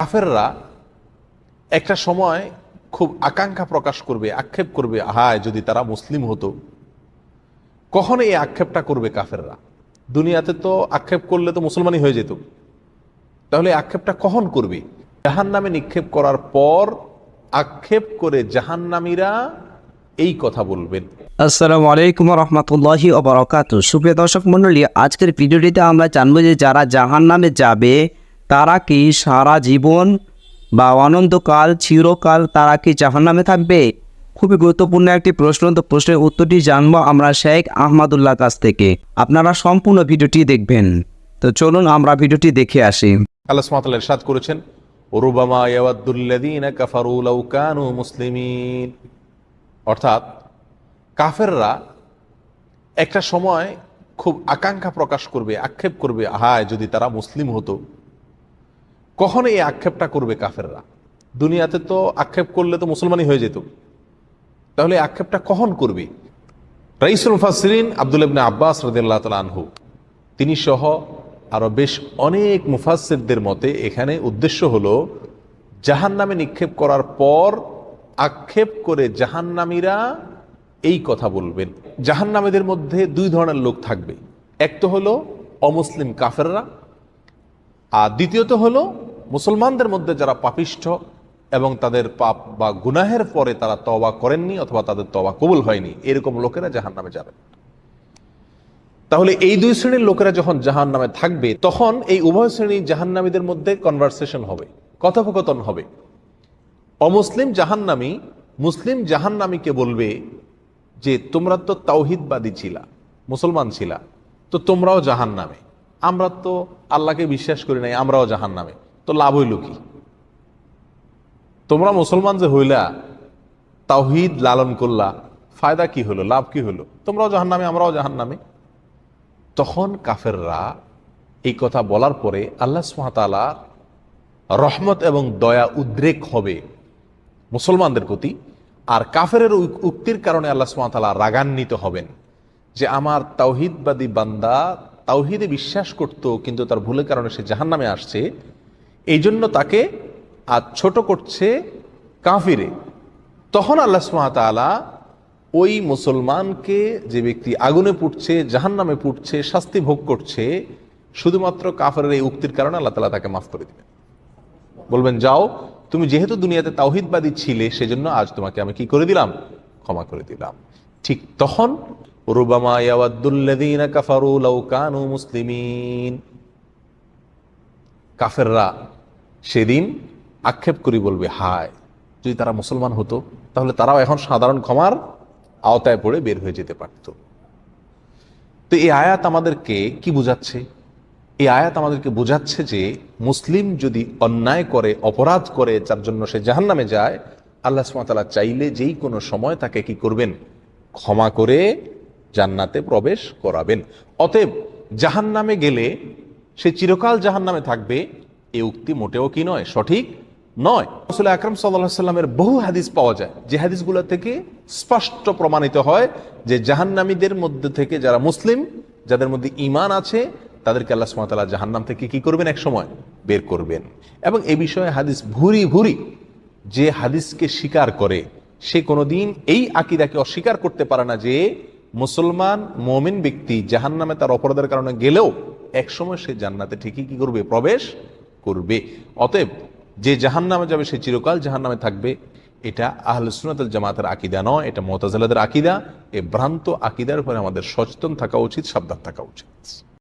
কাফেররা একটা সময় খুব আকাঙ্ক্ষা প্রকাশ করবে, আক্ষেপ করবে, হায় যদি তারা মুসলিম হতো। কখন এই আক্ষেপটা করবে কাফেররা? দুনিয়াতে তো আক্ষেপ করলে তো মুসলমানই হয়ে যেত, তাহলে আক্ষেপটা কখন করবে? জাহান্নামে নিক্ষেপ করার পর আক্ষেপ করে জাহান্নামীরা এই কথা বলবেন। আসসালামু আলাইকুম রহমতুল্লাহি ওয়া বারাকাতুহু। সুপ্রিয় দর্শক মণ্ডলী, আজকের ভিডিওটিতে আমরা জানবো যে যারা জাহান্নামে যাবে তারা কি সারা জীবন বা অনন্তকাল, চিরকাল তারা কি জাহান্নামে থাকবে? খুবই গুরুত্বপূর্ণ একটি প্রশ্ন। তো প্রশ্নের উত্তরটি জানবো আমরা শেখ আহমদুল্লাহ কাছ থেকে। আপনারা সম্পূর্ণ ভিডিওটি দেখবেন। তো চলুন আমরা ভিডিওটি দেখে আসি। আল্লাহ সুবহানাহু ওয়া তাআলা ইরশাদ করেছেন, রুবামা ইয়াওয়াদ্দুল্লাযীনা কাফারু লাউ কানু মুসলিমিন। অর্থাৎ কাফেররা একটা সময় খুব আকাঙ্ক্ষা প্রকাশ করবে, আক্ষেপ করবে, হায় যদি তারা মুসলিম হতো। কখন এই আক্ষেপটা করবে কাফেররা? দুনিয়াতে তো আক্ষেপ করলে তো মুসলমানই হয়ে যেত, তাহলে আক্ষেপটা কখন করবে? রাইসুল মুফাসসিরিন আব্দুল্লাহ ইবনে আব্বাস রাদিয়াল্লাহু তাআলা আনহু তিনি সহ আরো বেশ অনেক মুফাসসিরদের মতে এখানে উদ্দেশ্য হলো জাহান্নামে নিক্ষেপ করার পর আক্ষেপ করে জাহান্নামীরা এই কথা বলবেন। জাহান্নামীদের মধ্যে দুই ধরনের লোক থাকবে, এক তো হলো অমুসলিম কাফেররা, আর দ্বিতীয়ত হলো মুসলমানদের মধ্যে যারা পাপিষ্ঠ এবং তাদের পাপ বা গুনাহের পরে তারা তওবা করেননি অথবা তাদের তওবা কবুল হয়নি, এরকম লোকেরা জাহান্নামে যাবে। তাহলে এই দুই শ্রেণীর লোকেরা যখন জাহান্নামে থাকবে তখন এই উভয় শ্রেণী জাহান্নামীদের মধ্যে কনভারসেশন হবে, কথোপকথন হবে। অমুসলিম জাহান্নামী মুসলিম জাহান্নামীকে বলবে যে তোমরা তো তাওহীদবাদী ছিলা, মুসলমান ছিলা, তো তোমরাও জাহান্নামে। আমরা তো আল্লাহকে বিশ্বাস করি নাই, আমরাও জাহান্নামে, তো লাভ হইল কি? তোমরা মুসলমান যে হইলা, তাওহীদ লালন করলা, ফায়দা কি হলো, লাভ কি হলো? তোমরাও জাহান্নামে, আমরাও জাহান্নামে। তখন কাফেররা এই কথা বলার পরে আল্লাহ সুবহানাহু ওয়া তাআলা রহমত এবং দয়া উদ্রেক হবে মুসলমানদের প্রতি, আর কাফেরের উক্তির কারণে আল্লাহ সুবহানাহু ওয়া তাআলা রাগান্বিত হবেন যে আমার তাওহীদবাদী বান্দা তাওহীদে বিশ্বাস করত কিন্তু তার ভুলের কারণে সে জাহান্নামে আসছে, এই জন্য তাকে আজ ছোট করছে কাফিরে। তখন আল্লাহ সুবহানাহু ওয়া তাআলা ওই মুসলমানকে, যে ব্যক্তি আগুনে পুড়ছে, জাহান্নামে পুড়ছে, শাস্তি ভোগ করছে, শুধুমাত্র কাফেরের এই উক্তির কারণে আল্লাহ তাআলা তাকে মাফ করে দিবেন। বলবেন, যাও, তুমি যেহেতু দুনিয়াতে তাওহীদবাদী ছিলে সেজন্য আজ তোমাকে আমি কি করে দিলাম? ক্ষমা করে দিলাম। ঠিক তখন রুবামা ইয়াওয়াদ্দুল্লাযীনা কাফারু লাউ কানু মুসলিমিন, কাফেররা সেদিন আক্ষেপ করে বলবে, হায় যদি তারা মুসলমান হতো, তাহলে তারাও এখন সাধারণ ক্ষমার আওতায় পড়ে বের হয়ে যেতে পারত। তো এই আয়াত আমাদেরকে কি বোঝাচ্ছে? এই আয়াত আমাদেরকে বোঝাচ্ছে যে মুসলিম যদি অন্যায় করে, অপরাধ করে, যার জন্য সে জাহান্নামে যায়, আল্লাহ সুবহানাহু ওয়া তাআলা চাইলে যেই কোনো সময় তাকে কি করবেন? ক্ষমা করে জান্নাতে প্রবেশ করাবেন। অতএব জাহান্নামে গেলে সে চিরকাল জাহান্নামে থাকবে, এই উক্তি মোটেও কি নয়, সঠিক নয়। রাসূল আকরাম সাল্লাল্লাহু আলাইহি ওয়াসাল্লামের বহু হাদিস পাওয়া যায়, যে হাদিসগুলো থেকে স্পষ্ট প্রমাণিত হয় যে জাহান্নামীদের মধ্যে থেকে যারা মুসলিম, যাদের মধ্যে ঈমান আছে, তাদেরকে আল্লাহ সুবহানাহু ওয়া তাআলা জাহান্নাম থেকে কি করবেন? এক সময় বের করবেন। এবং এই বিষয়ে হাদিস ভুরি ভুরি। যে হাদিসকে স্বীকার করে সে কোনোদিন এই আকীদাকে অস্বীকার করতে পারে না যে মুসলমান মুমিন ব্যক্তি জাহান্নামে তার অপরাধের কারণে গেলেও এক সময় সে জান্নাতে ঠিকই কি করবে? প্রবেশ করবে। অতএব যে জাহান্নামে যাবে সে চিরকাল জাহান্নামে থাকবে, এটা আহলে সুন্নাত ওয়াল জামাতের আকীদা নয়, এটা মুতাজিলাদের আকীদা। এই ভ্রান্ত আকীদার উপরে আমাদের সচেতন থাকা উচিত, সাবধান থাকা উচিত।